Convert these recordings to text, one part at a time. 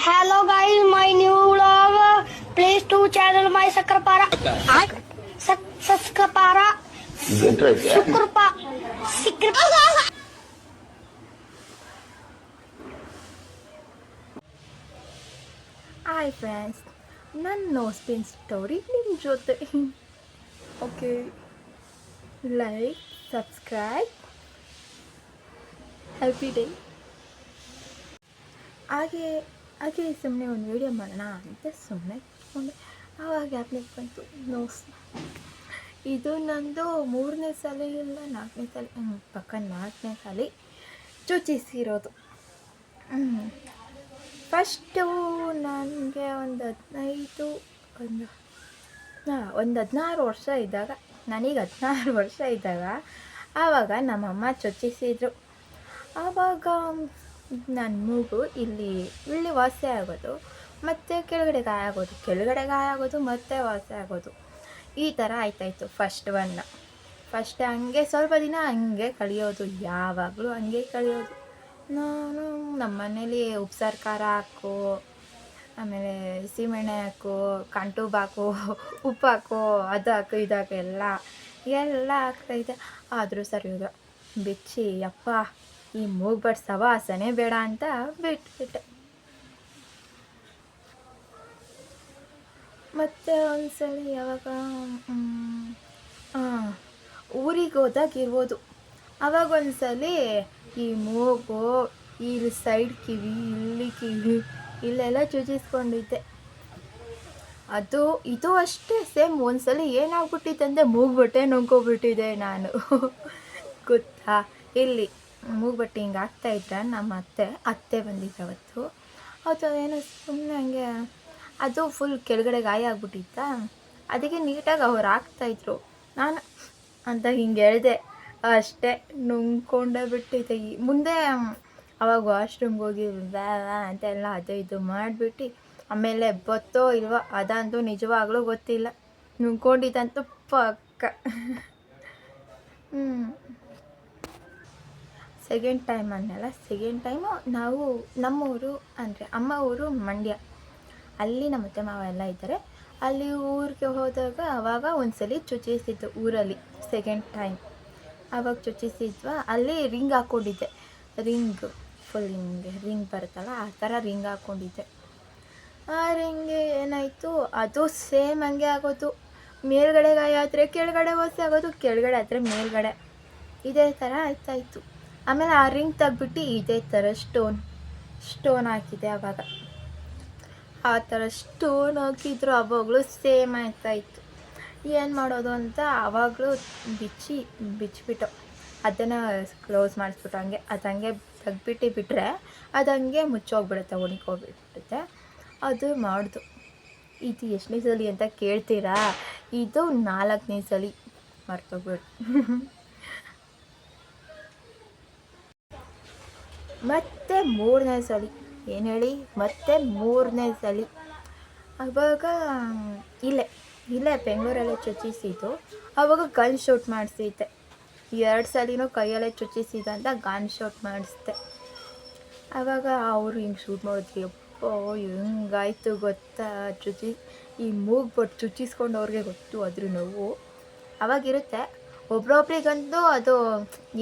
Hello guys, my new vlog. Please to channel my Sakrapara. Sakrapara. Sukrapa. Sikrapa. Hi friends, ನನ್ನ ನೋಸ್ಪಿನ್ story ನಿಮ್ಮ ಜೊತೆ. Okay, like, subscribe, happy day. ಹಾಗೆ ಹಾಗೆ ಸುಮ್ಮನೆ ಒಂದು ವೀಡಿಯೋ ಮಾಡೋಣ ಅಂತ ಸುಮ್ಮನೆ ಇಟ್ಕೊಂಡೆ. ಆವಾಗ ಯಾಕೆ ಬಂತು ನೋಸ್. ಇದು ನಂದು 3ನೇ ಸಲ ಇಲ್ಲ 4ನೇ ಸಲ, ಪಕ್ಕ 4ನೇ ಸಲ ಚುಚಿಸಿರೋದು. ಫಸ್ಟು ನನಗೆ ಒಂದು 16 ವರ್ಷ ಇದ್ದಾಗ, ನನಗೆ 16 ವರ್ಷ ಇದ್ದಾಗ ಆವಾಗ ನಮ್ಮಮ್ಮ ಚುಚ್ಚಿಸಿದ್ರು. ಆವಾಗ ನನ್ನ ಮೂಗು ಇಲ್ಲಿ ವಾಸಿ ಆಗೋದು, ಮತ್ತು ಕೆಳಗಡೆ ಗಾಯ ಆಗೋದು, ಮತ್ತು ವಾಸಿ ಆಗೋದು, ಈ ಥರ ಆಯ್ತಾಯಿತ್ತು. ಫಸ್ಟ್ ಹಂಗೆ ಸ್ವಲ್ಪ ದಿನ ಹಂಗೆ ಕಳಿಯೋದು, ಯಾವಾಗಲೂ ಹಂಗೆ ಕಳಿಯೋದು. ನಾನು ನಮ್ಮ ಮನೇಲಿ ಉಪ್ಸಾರು ಖಾರ ಹಾಕು, ಆಮೇಲೆ ಸೀಮೆಣ್ಣೆ ಹಾಕು, ಕಂಟೂಬ್ ಹಾಕು, ಉಪ್ಪು ಹಾಕು, ಅದು ಹಾಕು, ಇದು ಹಾಕು, ಎಲ್ಲ ಹಾಕ್ತಾಯಿದ್ದೆ. ಆದರೂ ಸರಿಯೋದು ಬಿಚ್ಚಿ ಯಪ್ಪ ಈ ಮೂಗ್ಬಟ್ ಸವಾಸನೆ ಬೇಡ ಅಂತ ಬಿಟ್ಬಿಟ್ಟೆ. ಮತ್ತು ಒಂದ್ಸಲ ಯಾವಾಗ ಊರಿಗೆ ಹೋದಾಗ ಇರ್ಬೋದು, ಆವಾಗ ಒಂದ್ಸಲ ಈ ಮೂಗು, ಇಲ್ಲಿ ಸೈಡ್ ಕಿವಿ, ಇಲ್ಲಿ ಕಿವಿ, ಇಲ್ಲೆಲ್ಲ ಚುಚಿಸ್ಕೊಂಡಿದ್ದೆ. ಇದು ಅಷ್ಟೇ ಸೇಮ್. ಒಂದ್ಸಲ ಏನಾಗ್ಬಿಟ್ಟಿತ್ತು ಅಂದರೆ ಮೂಗ್ಬಟ್ಟೆ ನುಂಗ್ಕೊಬಿಟ್ಟಿದ್ದೆ ನಾನು. ಗೊತ್ತಾ, ಇಲ್ಲಿ ಮೂಗ್ಬಟ್ಟೆ ಹಿಂಗೆ ಆಗ್ತಾಯಿದ್ರೆ ನಮ್ಮ ಅತ್ತೆ ಬಂದಿದ್ದು ಅವತ್ತು ಏನೋ ಸುಮ್ಮನೆ ಹಂಗೆ, ಅದು ಫುಲ್ ಕೆಳಗಡೆ ಗಾಯ ಆಗ್ಬಿಟ್ಟಿತ್ತ. ಅದಕ್ಕೆ ನೀಟಾಗಿ ಅವ್ರು ಹಾಕ್ತಾಯಿದ್ರು. ನಾನು ಅಂತ ಹಿಂಗೆ ಹೇಳಿದೆ ಅಷ್ಟೇ, ನುಂಗ್ಕೊಂಡೇ ಬಿಟ್ಟಿದ್ದೆ. ಮುಂದೆ ಅವಾಗ ವಾಶ್ರೂಮ್ಗೆ ಹೋಗಿ ಅಂತೆಲ್ಲ ಅದು ಇದು ಮಾಡಿಬಿಟ್ಟು, ಆಮೇಲೆ ಬತ್ತೋ ಇಲ್ವೋ ಅದಂತೂ ನಿಜವಾಗ್ಲೂ ಗೊತ್ತಿಲ್ಲ, ನುಂಗ್ಕೊಂಡಿದ್ದಂತೂ ಪಕ್ಕ. ಸೆಕೆಂಡ್ ಟೈಮು ನಾವು ನಮ್ಮೂರು ಅಂದರೆ ಅಮ್ಮ ಊರು ಮಂಡ್ಯ, ಅಲ್ಲಿ ನಮ್ಮ ಅತ್ತೆ ಮಾವ ಎಲ್ಲ ಇದ್ದಾರೆ. ಅಲ್ಲಿ ಊರಿಗೆ ಹೋದಾಗ ಆವಾಗ ಒಂದ್ಸಲ ಚುಚಿಸಿದ್ದು ಊರಲ್ಲಿ. ಸೆಕೆಂಡ್ ಟೈಮ್ ಆವಾಗ ಚುಚಿಸಿದ್ವಾ, ಅಲ್ಲಿ ರಿಂಗ್ ಹಾಕ್ಕೊಂಡಿದ್ದೆ. ಫುಲ್ ಹಿಂಗೆ ರಿಂಗ್ ಬರುತ್ತಲ್ಲ, ಆ ಥರ ರಿಂಗ್ ಹಾಕ್ಕೊಂಡಿದ್ದೆ. ಆ ರಿಂಗ್ಗೆ ಏನಾಯಿತು, ಅದು ಸೇಮ್ ಹಂಗೆ ಆಗೋದು. ಮೇಲ್ಗಡೆ ಗಾಯ ಆದರೆ ಕೆಳಗಡೆ ವಾಸಿ ಆಗೋದು, ಕೆಳಗಡೆ ಆದರೆ ಮೇಲ್ಗಡೆ, ಇದೇ ಥರ ಆಯ್ತಾಯಿತ್ತು. ಆಮೇಲೆ ಆ ರಿಂಗ್ ತೆಗ್ಬಿಟ್ಟು ಇದೇ ಥರ ಸ್ಟೋನ್ ಹಾಕಿದೆ. ಆವಾಗ ಆ ಥರ ಸ್ಟೋನ್ ಹಾಕಿದ್ರು ಆವಾಗಲೂ ಸೇಮ್ ಆಯ್ತಾಯಿತ್ತು. ಏನು ಮಾಡೋದು ಅಂತ ಆವಾಗಲೂ ಬಿಚ್ಚಿಬಿಟ್ಟು ಅದನ್ನು ಕ್ಲೋಸ್ ಮಾಡಿಸ್ಬಿಟ್ಟು ಅದು ಹಂಗೆ ಬಿಟ್ಟರೆ ಅದು ಹಂಗೆ ಮುಚ್ಚೋಗ್ಬಿಡುತ್ತೆ, ಒಣಗೋಗ್ಬಿಡುತ್ತೆ. ಅದು ಮಾಡ್ದು. ಇದು ಎಷ್ಟನೇ ಸಲ ಅಂತ ಕೇಳ್ತೀರಾ? ಇದು 4ನೇ ಸಲ, ಮರ್ತೋಗ್ಬಿಡು. ಮತ್ತೆ 3ನೇ ಸಲ ಏನು ಹೇಳಿ, ಮತ್ತೆ 3ನೇ ಸಲ ಆವಾಗ ಇಲ್ಲೇ ಬೆಂಗಳೂರಲ್ಲೇ ಚುಚಿಸಿದ್ದು. ಆವಾಗ ಗನ್ ಶೂಟ್ ಮಾಡಿಸಿದ್ದೆ. 2 ಸಲಿನೂ ಕೈಯಲ್ಲೇ ಚುಚಿಸಿದಂತ ಗನ್ ಶೂಟ್ ಮಾಡಿಸ್ದೆ. ಆವಾಗ ಅವರು ಹಿಂಗೆ ಶೂಟ್ ಮಾಡಿದ್ರಿ, ಅಪ್ಪೋ ಹೆಂಗಾಯ್ತು ಗೊತ್ತಾ. ಈ ಮೂಗ್ಬಟ್ಟು ಚುಚಿಸ್ಕೊಂಡವ್ರಿಗೆ ಗೊತ್ತು ಅದ್ರ ನೋವು ಅವಾಗಿರುತ್ತೆ. ಒಬ್ರೊಬ್ರಿಗಂತೂ ಅದು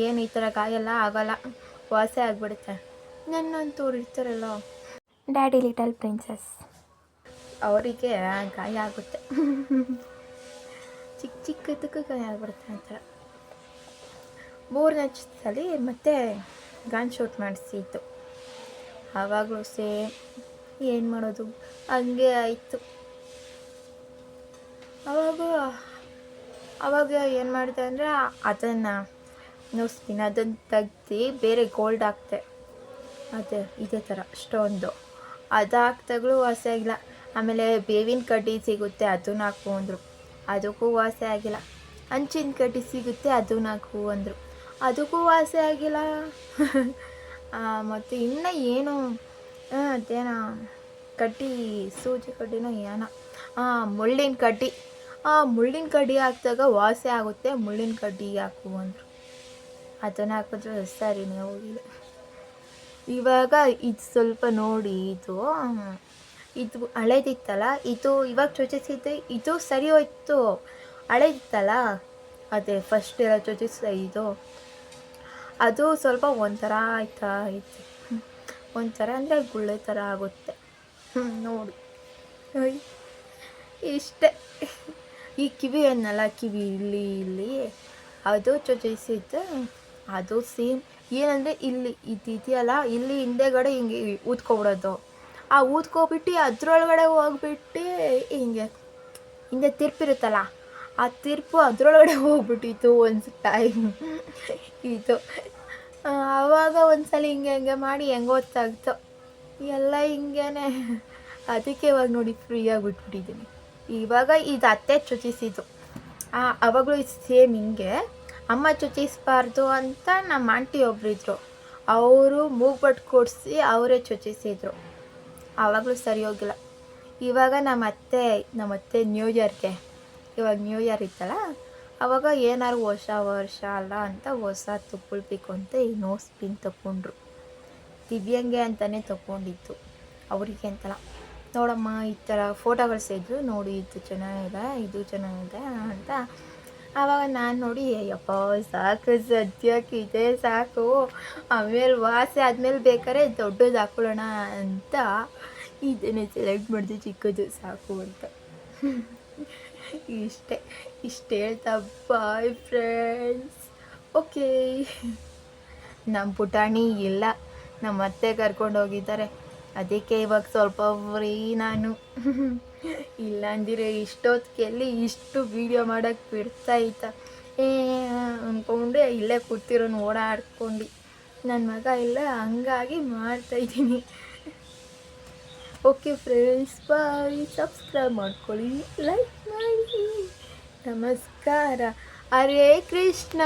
ಏನು ಈ ಥರ ಗಾಯೆಲ್ಲ ಆಗೋಲ್ಲ, ವಾಸಿ ಆಗಿಬಿಡುತ್ತೆ. ನನ್ನಂತವ್ರು ಇರ್ತಾರಲ್ಲ, ಡ್ಯಾಡಿ ಲಿಟಲ್ ಪ್ರಿನ್ಸಸ್, ಅವರಿಗೆ ಗಾಯ ಆಗುತ್ತೆ. ಚಿಕ್ಕದಕ್ಕೂ ಗಾಯ ಆಗ್ಬಿಡುತ್ತೆ ಆ ಥರ. 3ನೇ ಸಲ ಮತ್ತೆ ಗನ್ ಶೂಟ್ ಮಾಡಿಸಿತ್ತು. ಆವಾಗಲೂ ಸೇಮ್, ಏನು ಮಾಡೋದು, ಹಂಗೆ ಆಯಿತು. ಆವಾಗ ಏನು ಮಾಡಿದೆ ಅಂದರೆ ಅದನ್ನು ನೋಸ್ಪಿನ್ ಅದನ್ನು ತೆಗ್ದು ಬೇರೆ ಗೋಲ್ಡ್ ಹಾಕ್ತೆ. ಇದೇ ಥರ ಸ್ಟೋನ್ದು ಅದು ಹಾಕ್ದಾಗಲೂ ವಾಸಿ ಆಗಿಲ್ಲ. ಆಮೇಲೆ ಬೇವಿನ ಕಡ್ಡಿ ಸಿಗುತ್ತೆ, ಅದನ್ನ ಹಾಕು ಅಂದರು, ಅದಕ್ಕೂ ವಾಸಿ ಆಗಿಲ್ಲ. ಹಂಚಿನ ಕಡ್ಡಿ ಸಿಗುತ್ತೆ, ಅದನ್ನ ಹಾಕು ಅಂದರು, ಅದಕ್ಕೂ ವಾಸಿ ಆಗಿಲ್ಲ. ಮತ್ತು ಇನ್ನೂ ಏನು ಅದೇನೋ ಕಡ್ಡಿ, ಸೂಜಿ ಕಡ್ಡಿನೋ ಏನೋ, ಮುಳ್ಳಿನ ಕಡ್ಡಿ ಹಾಕಿದಾಗ ವಾಸಿ ಆಗುತ್ತೆ, ಮುಳ್ಳಿನ ಕಡ್ಡಿ ಹಾಕು ಅಂದರು. ಅದನ್ನು ಹಾಕಿದ್ರೆ ಸರಿನೇ ಹೋಗಿಲ್ಲ. ಇವಾಗ ಇದು ಸ್ವಲ್ಪ ನೋಡಿ, ಇದು ಹಳೇದಿತ್ತಲ್ಲ, ಇದು ಇವಾಗ ಚುಚಿಸಿದ್ದೆ, ಇದು ಸರಿ ಹೋಯ್ತು. ಹಳೇದಿತ್ತಲ್ಲ, ಅದೇ ಫಸ್ಟ್ ಎಲ್ಲ ಚುಚಿಸಿದ ಇದು, ಅದು ಸ್ವಲ್ಪ ಒಂಥರ ಆಯ್ತಾ ಐತೆ, ಒಂಥರ ಅಂದರೆ ಗುಳ್ಳೆ ಥರ ಆಗುತ್ತೆ. ನೋಡಿ ಇಷ್ಟೇ. ಈ ಕಿವಿ ಅನ್ನಲ್ಲ, ಕಿವಿ ಇಲ್ಲಿ ಅದು ಚುಚಿಸಿದ್ದು, ಅದು ಸೇಮ್. ಏನಂದರೆ ಇಲ್ಲಿ ಇದೆಯಲ್ಲ, ಇಲ್ಲಿ ಹಿಂದೆಗಡೆ ಹಿಂಗೆ ಊದ್ಕೊಬಿಡೋದು. ಆ ಊದ್ಕೊಬಿಟ್ಟು ಅದ್ರೊಳಗಡೆ ಹೋಗ್ಬಿಟ್ಟು ಹಿಂಗೆ ಹಿಂದೆ ತಿರ್ಪಿರುತ್ತಲ್ಲ, ಆ ತಿರ್ಪು ಅದರೊಳಗಡೆ ಹೋಗ್ಬಿಟ್ಟಿತ್ತು ಒಂದು ಟೈಮ್. ಇದು ಆವಾಗ ಒಂದ್ಸಲ ಹಿಂಗೆ ಮಾಡಿ ಹೆಂಗೆ ಗೊತ್ತಾಗ್ತು, ಎಲ್ಲ ಹಿಂಗೇನೆ. ಅದಕ್ಕೆ ಇವಾಗ ನೋಡಿ ಫ್ರೀಯಾಗಿ ಬಿಟ್ಬಿಟ್ಟಿದ್ದೀನಿ. ಇವಾಗ ಇದು ಅತ್ತೆ ಚುಚಿಸಿದ್ದು. ಅವಾಗಲೂ ಸೇಮ್ ಹಿಂಗೆ ಅಮ್ಮ ಚುಚಿಸ್ಬಾರ್ದು ಅಂತ ನಮ್ಮ ಆಂಟಿ ಒಬ್ಬರಿದ್ರು, ಅವರು ಮೂಗ್ಬಟ್ಟು ಕೊಡಿಸಿ ಅವರೇ ಚುಚಿಸಿದ್ರು. ಆವಾಗಲೂ ಸರಿ ಹೋಗಿಲ್ಲ. ಇವಾಗ ನಮ್ಮ ಅತ್ತೆ ನ್ಯೂ ಇಯರ್ಗೆ, ಇವಾಗ ನ್ಯೂ ಇಯರ್ ಇತ್ತಲ್ಲ, ಆವಾಗ ಏನಾದ್ರು ಹೊಸ ವರ್ಷ ಅಲ್ಲ ಅಂತ ಹೊಸ ತೊಗೊಳ್ಬೇಕು ಅಂತ ಈ ನೋಸ್ ಪಿನ್ ತೊಗೊಂಡ್ರು. ದಿವ್ಯಂಗೆ ಅಂತಲೇ ತೊಗೊಂಡಿತ್ತು, ಅವರಿಗೆ ಅಂತಲ್ಲ. ನೋಡಮ್ಮ ಈ ಥರ ಫೋಟೋ ಕಳಿಸಿದ್ರು, ನೋಡಿ ಇದು ಚೆನ್ನಾಗಿದೆ, ಇದು ಚೆನ್ನಾಗಿದೆ ಅಂತ. ಆವಾಗ ನಾನು ನೋಡಿ, ಅಯ್ಯಪ್ಪ ಸಾಕು, ಸದ್ಯಕ್ಕೆ ಇದೆ ಸಾಕು, ಆಮೇಲೆ ವಾಸೆ ಆದಮೇಲೆ ಬೇಕಾದ್ರೆ ದೊಡ್ಡದು ಹಾಕೊಳ್ಳೋಣ ಅಂತ ಇದನ್ನೇ ಸೆಲೆಕ್ಟ್ ಮಾಡಿದೆ, ಚಿಕ್ಕದು ಸಾಕು ಅಂತ. ಇಷ್ಟು ಹೇಳ್ತಾ ಬಾಯ್ ಫ್ರೆಂಡ್ಸ್. ಓಕೆ, ನಮ್ಮ ಪುಟಾಣಿ ಇಲ್ಲ, ನಮ್ಮ ಅತ್ತೆ ಕರ್ಕೊಂಡು ಹೋಗಿದ್ದಾರೆ, ಅದಕ್ಕೆ ಇವಾಗ ಸ್ವಲ್ಪ ಫ್ರೀ ನಾನು. ಇಲ್ಲಾಂದಿರೆ ಇಷ್ಟೊತ್ತಿಗೆಲ್ಲಿ ಇಷ್ಟು ವೀಡಿಯೋ ಮಾಡೋಕ್ಕೆ ಬಿಡ್ತಾಯಿತ್ತ ಅಂದ್ಕೊಂಡು ಇಲ್ಲೇ ಕೂತಿರೋನು ಓಡಾಡ್ಕೊಂಡು. ನನ್ನ ಮಗ ಇಲ್ಲ, ಹಂಗಾಗಿ ಮಾಡ್ತಾಯಿದ್ದೀನಿ. ಓಕೆ ಫ್ರೆಂಡ್ಸ್, ಬಾಯ್. ಸಬ್ಸ್ಕ್ರೈಬ್ ಮಾಡ್ಕೊಳ್ಳಿ, ಲೈಕ್ ಮಾಡಿ. ನಮಸ್ಕಾರ. ಹರೇ ಕೃಷ್ಣ.